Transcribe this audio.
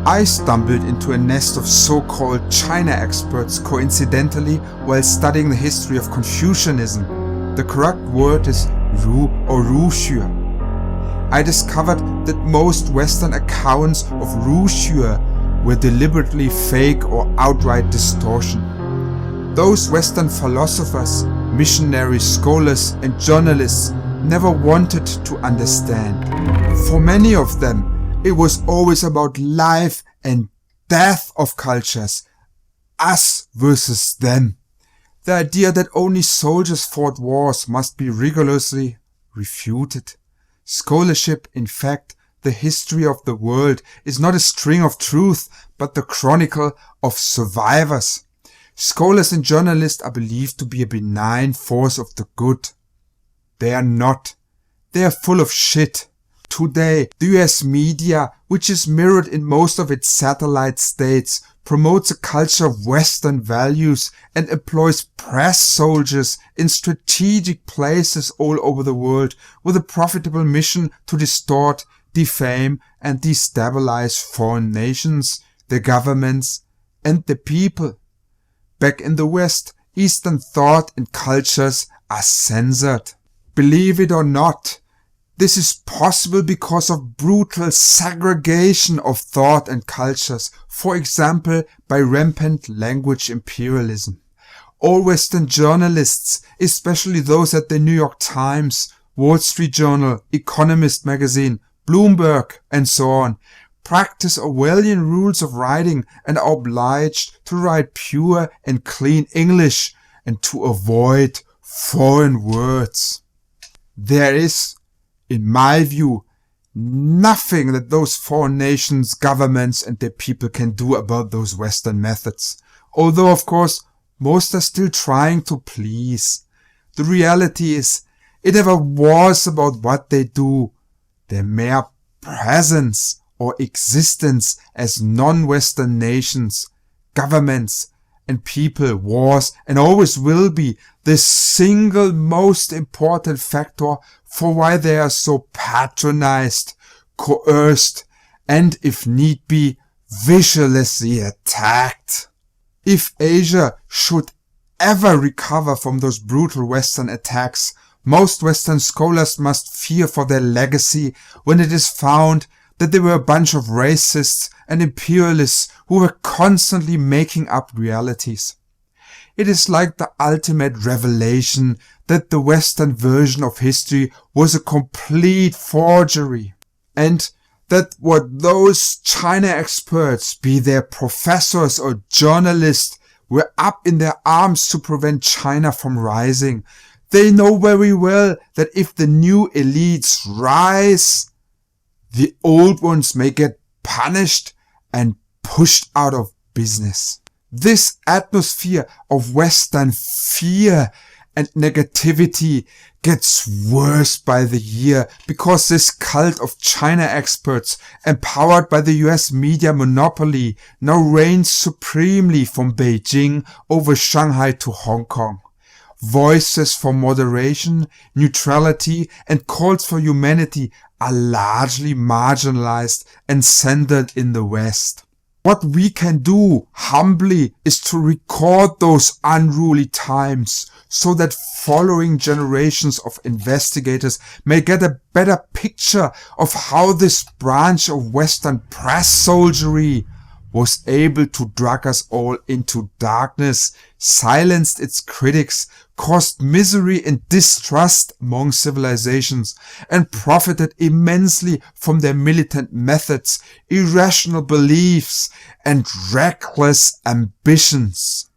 I stumbled into a nest of so-called China experts coincidentally while studying the history of Confucianism. The correct word is ruxue. I discovered that most Western accounts of ruxue were deliberately fake or outright distortion. Those Western philosophers, missionaries, scholars and journalists never wanted to understand. For many of them, it was always about life and death of cultures, us versus them. The idea that only soldiers fought wars must be rigorously refuted. Scholarship, in fact, the history of the world, is not a string of truth, but the chronicle of survivors. Scholars and journalists are believed to be a benign force of the good. They are not. They are full of shit. Today, the US media, which is mirrored in most of its satellite states, promotes a culture of Western values and employs press soldiers in strategic places all over the world with a profitable mission to distort, defame and destabilize foreign nations, their governments and the people. Back in the West, Eastern thought and cultures are censored. Believe it or not, this is possible because of brutal segregation of thought and cultures, for example by rampant language imperialism. All Western journalists, especially those at the New York Times, Wall Street Journal, Economist magazine, Bloomberg and so on, practice Orwellian rules of writing and are obliged to write pure and clean English and to avoid foreign words. There is, in my view, nothing that those foreign nations, governments and their people can do about those Western methods. Although, of course, most are still trying to please. The reality is, it never was about what they do. Their mere presence or existence as non-Western nations, governments and people was and always will be the single most important factor for why they are so patronized, coerced, and if need be, viciously attacked. If Asia should ever recover from those brutal Western attacks, most Western scholars must fear for their legacy when it is found that they were a bunch of racists and imperialists who were constantly making up realities. It is like the ultimate revelation that the Western version of history was a complete forgery, and that what those China experts, be they professors or journalists, were up in their arms to prevent China from rising. They know very well that if the new elites rise, the old ones may get punished and pushed out of business. This atmosphere of Western fear and negativity gets worse by the year because this cult of China experts, empowered by the US media monopoly, now reigns supremely from Beijing over Shanghai to Hong Kong. Voices for moderation, neutrality and calls for humanity are largely marginalized and centered in the West. What we can do humbly is to record those unruly times so that following generations of investigators may get a better picture of how this branch of Western press soldiery was able to drag us all into darkness, silenced its critics, caused misery and distrust among civilizations, and profited immensely from their militant methods, irrational beliefs, and reckless ambitions.